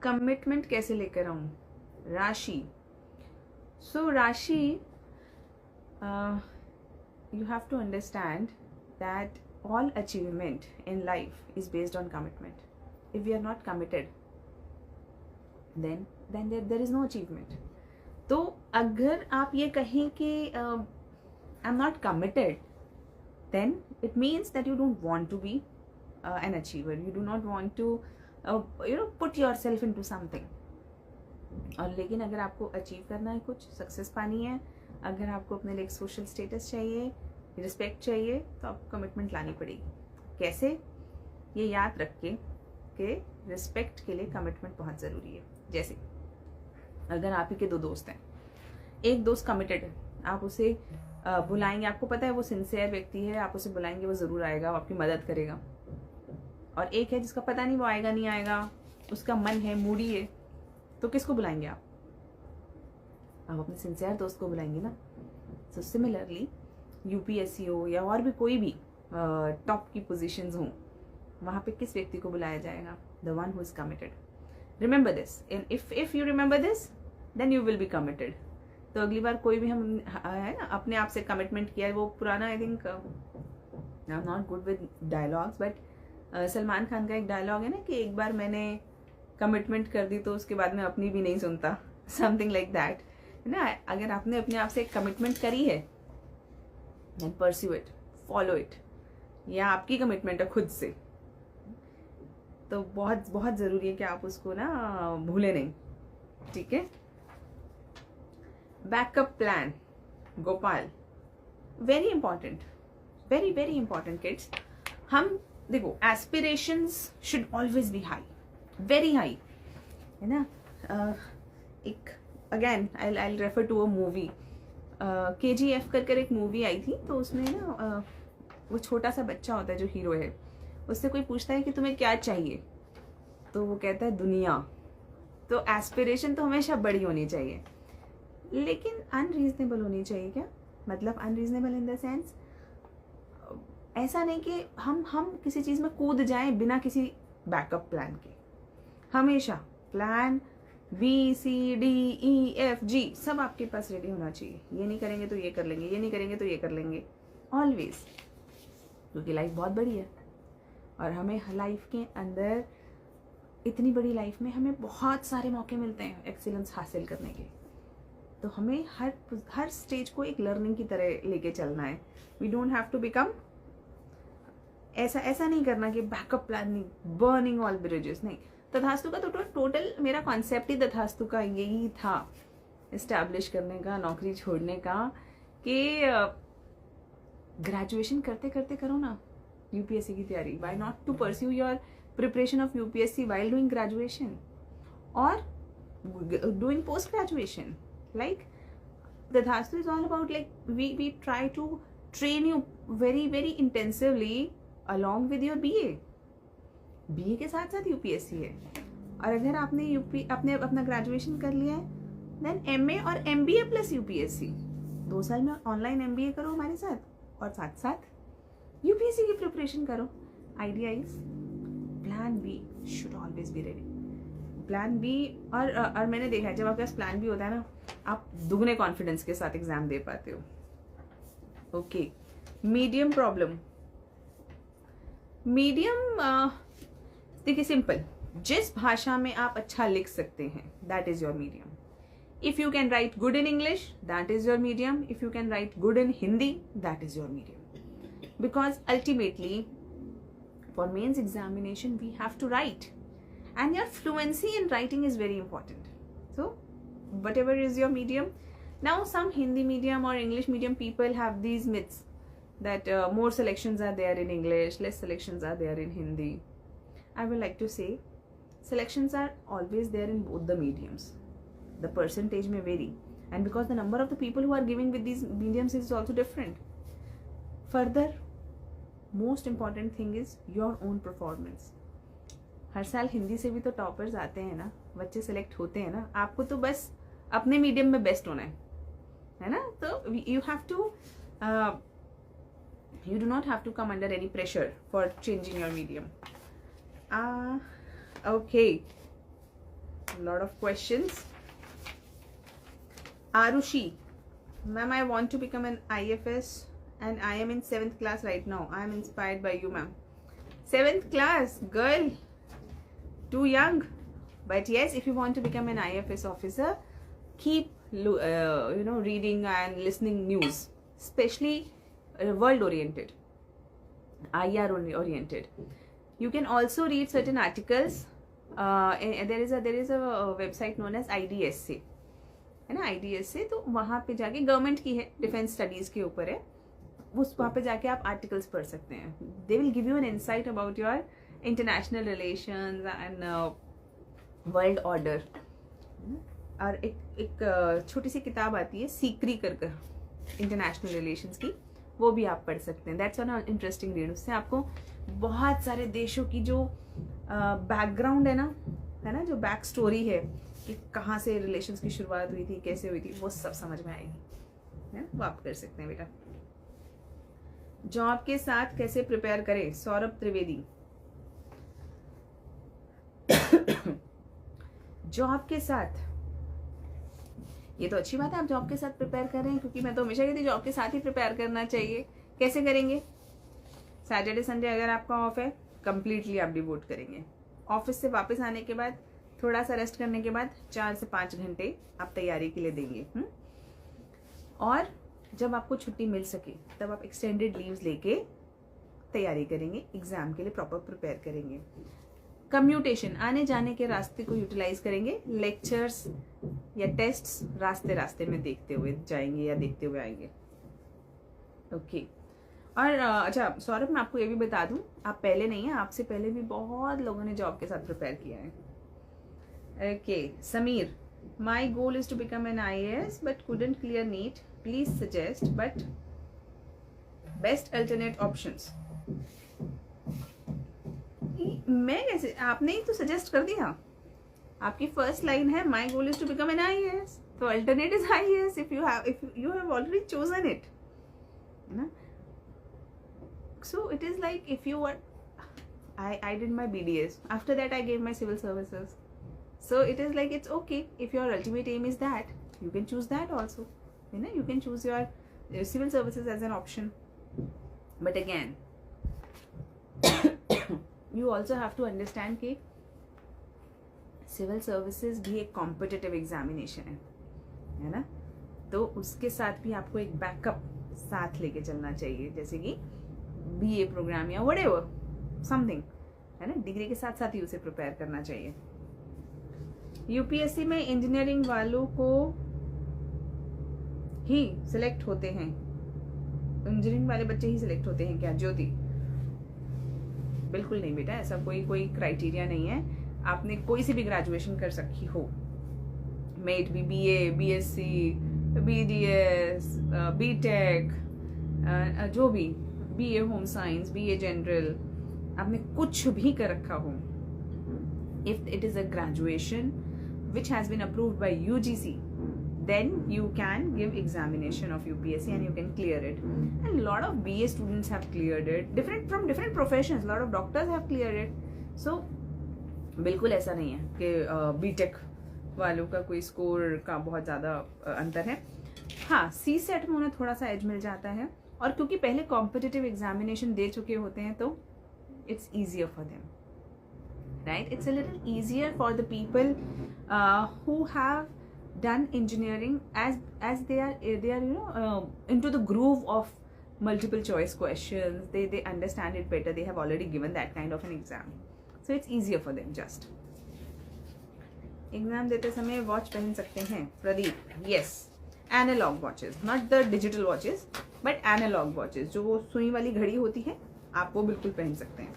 Commitment कैसे लेकर आऊँ? राशि. So Rashi, you have to understand that all achievement in life is based on commitment. If we are not committed, then there is no achievement. तो अगर आप ये कहें कि I'm not committed, then it means that you don't want to be an achiever. You do not want to put yourself into something. और लेकिन अगर आपको अचीव करना है, कुछ सक्सेस पानी है, अगर आपको अपने लिए एक सोशल स्टेटस चाहिए, रिस्पेक्ट चाहिए, तो आपको कमिटमेंट लानी पड़ेगी. कैसे? ये याद रख के कि रिस्पेक्ट के लिए कमिटमेंट बहुत ज़रूरी है. जैसे अगर आप ही के दो दोस्त हैं, एक दोस्त कमिटेड है, आप उसे बुलाएंगे, आपको पता है वो सिंसियर व्यक्ति है, आप उसे बुलाएंगे वो ज़रूर आएगा, वो आपकी मदद करेगा. और एक है जिसका पता नहीं वो आएगा नहीं आएगा, उसका मन है, मूडी है, तो किसको बुलाएंगे आप अपने सिंसियर दोस्त को बुलाएंगे ना. सो सिमिलरली यूपीएससी हो या और भी कोई भी टॉप की पोजीशंस हो, वहाँ पे किस व्यक्ति को बुलाया जाएगा? The one who is committed. Remember this, and if you remember this then you will be committed. तो अगली बार कोई भी हम है ना अपने आप से कमिटमेंट किया है, वो पुराना I think I am not good with dialogues, but Salman Khan का एक डायलॉग है ना कि एक बार मैंने कमिटमेंट कर दी तो उसके बाद में अपनी भी नहीं सुनता, समथिंग लाइक दैट, है ना. अगर आपने अपने आप से एक कमिटमेंट करी है, then pursue it, follow it. या आपकी कमिटमेंट है खुद से, तो बहुत बहुत ज़रूरी है कि आप उसको ना भूले नहीं. ठीक है. Backup plan, Gopal, very important, very very important kids. हम देखो, aspirations should always be high, very high, है ना. एक again I refer to a movie, KGF कर एक मूवी आई थी, तो उसमें ना वो छोटा सा बच्चा होता है जो हीरो है, उससे कोई पूछता है कि तुम्हें क्या चाहिए, तो वो कहता है दुनिया. तो एस्पिरेशन तो हमेशा बड़ी होनी चाहिए, लेकिन अनरीजनेबल होनी चाहिए. क्या मतलब अनरीजनेबल? इन द सेंस ऐसा नहीं कि हम किसी चीज़ में कूद जाएं बिना किसी बैकअप प्लान के. हमेशा प्लान BCDEFG सब आपके पास रेडी होना चाहिए. ये नहीं करेंगे तो ये कर लेंगे, ये नहीं करेंगे तो ये कर लेंगे, ऑलवेज. क्योंकि लाइफ बहुत बड़ी है और हमें लाइफ के अंदर, इतनी बड़ी लाइफ में हमें बहुत सारे मौके मिलते हैं एक्सीलेंस हासिल करने के. तो हमें हर स्टेज को एक लर्निंग की तरह लेके चलना है. We don't have to become, ऐसा नहीं करना कि बैकअप प्लान नहीं, बर्निंग ऑल ब्रिजेस नहीं. तथास्तु का तो टोटल मेरा कॉन्सेप्ट ही तथास्तु का यही था, इस्टेब्लिश करने का, नौकरी छोड़ने का, कि ग्रेजुएशन करते करते करो ना यूपीएससी की तैयारी. Why not to pursue your preparation of UPSC while doing graduation और doing post graduation. Like Tathastu is all about like we try to train you very very intensively along with your BA के साथ साथ UPSC है. और अगर आपने अपने अपना ग्रेजुएशन कर लिया है, देन एमए और एमबीए प्लस यूपीएससी, 2 साल में ऑनलाइन एमबीए करो हमारे साथ, और साथ साथ यूपीएससी की प्रिपरेशन करो. Idea is plan B should always be ready. Plan B, और मैंने देखा है जब आपके पास प्लान बी होता है ना, आप दुगने कॉन्फिडेंस के साथ एग्जाम दे पाते हो. ओके. मीडियम प्रॉब्लम, मीडियम देखिए सिंपल, जिस भाषा में आप अच्छा लिख सकते हैं that is your medium. If you can write good in English that is your medium. If you can write good in Hindi that is your medium. Because ultimately for mains examination we have to write, and your fluency in writing is very important. So whatever is your medium. Now some Hindi medium or English medium people have these myths that more selections are there in English, less selections are there in Hindi. I would like to say selections are always there in both the mediums. The percentage may vary, and because the number of the people who are giving with these mediums is also different. Further, most important thing is your own performance. हर साल हिंदी से भी तो toppers आते हैं ना, बच्चे select होते हैं ना. आपको तो बस अपने मीडियम में बेस्ट होना है ना. तो you have to, you do not have to come under any pressure for changing your medium. Okay. lot of questions. Arushi, ma'am, I want to become an IFS and I am in 7th class right now. I am inspired by you, ma'am. 7th class, girl, too young. But yes, if you want to become an IFS officer, keep reading and listening news, especially world oriented, IR oriented. You can also read certain articles. There is a website known as IDSA, है ना, IDSA. तो वहाँ पे जाके, government की है, defence studies के ऊपर है, वहाँ पे जाके आप आर्टिकल्स पढ़ सकते हैं. They will give you an insight about your international relations and world order. और एक छोटी सी किताब आती है सीकरी कर इंटरनेशनल रिलेशंस की, वो भी आप पढ़ सकते हैं. That's on interesting read. उससे आपको बहुत सारे देशों की जो बैकग्राउंड है ना, जो बैक स्टोरी है कि कहाँ से रिलेशंस की शुरुआत हुई थी, कैसे हुई थी, वो सब समझ में आएगी, है, वो आप कर सकते हैं बेटा. जॉब के साथ कैसे प्रिपेयर करें, सौरभ त्रिवेदी. जॉब के साथ, ये तो अच्छी बात है आप जॉब के साथ प्रिपेयर कर रहे हैं, क्योंकि मैं तो हमेशा कहती हूँ जॉब के साथ ही प्रिपेयर करना चाहिए. कैसे करेंगे? सैटरडे संडे अगर आपका ऑफ है, कंप्लीटली आप डिवोट करेंगे. ऑफिस से वापस आने के बाद थोड़ा सा रेस्ट करने के बाद 4 से 5 घंटे आप तैयारी के लिए देंगे. और जब आपको छुट्टी मिल सके तब आप एक्सटेंडेड लीव्स लेके तैयारी करेंगे, एग्जाम के लिए प्रॉपर प्रिपेयर करेंगे. कम्यूटेशन, आने जाने के रास्ते को यूटिलाइज करेंगे. लेक्चर्स या टेस्ट्स रास्ते में देखते हुए जाएंगे या देखते हुए आएंगे. ओके. और अच्छा सौरभ, मैं आपको ये भी बता दूं, आप पहले नहीं है, आपसे पहले भी बहुत लोगों ने जॉब के साथ प्रिपेयर किया है. Okay. Sameer, my goal is to become an IAS but couldn't clear NEET, please suggest but best alternate options. मैं कैसे, आपने ही तो सजेस्ट कर दिया. आपकी फर्स्ट लाइन है my goal is to become an IAS, तो alternate is IAS if you have already chosen it, है ना. So it is like if you were, I did my BDS. After that, I gave my civil services. So it is like it's okay if your ultimate aim is that, you can choose that also. You know, you can choose your civil services as an option. But again, you also have to understand कि civil services भी एक competitive examination है ना. तो उसके साथ भी आपको एक बैकअप साथ लेके चलना चाहिए, जैसे कि BA प्रोग्राम या whatever समथिंग, है ना. डिग्री के साथ साथ ही उसे प्रिपेयर करना चाहिए. UPSC में इंजीनियरिंग वालों को ही सिलेक्ट होते हैं, इंजीनियरिंग वाले बच्चे ही सिलेक्ट होते हैं क्या ज्योति? बिल्कुल नहीं बेटा, ऐसा कोई क्राइटेरिया नहीं है. आपने कोई सी भी ग्रेजुएशन कर सकी हो, may it be BA, BSc, BDS, BTech, जो भी, BA home science, BA general, आपने कुछ भी कर रखा हो, if it is a graduation which has been approved by UGC, then you can give examination of UPSC and you can clear it. And a lot of BA students have cleared it, from different professions. A lot of doctors have cleared it. So बिल्कुल ऐसा नहीं है कि BTech वालों का कोई score का बहुत ज़्यादा अंतर है. हाँ, CSET में उन्हें थोड़ा सा एज मिल जाता है, और क्योंकि पहले कॉम्पिटिटिव एग्जामिनेशन दे चुके होते हैं तो it's easier for them, right. It's a little easier for the people who have done engineering as they are into the groove of multiple choice questions. They understand it better. They have already given that kind of an exam, so it's easier for them. Just exam देते समय watch पहन सकते हैं Pradeep? Yes, analogue watches, not the digital watches but analogue watches, जो वो सुई वाली घड़ी होती है, आप वो बिल्कुल पहन सकते हैं.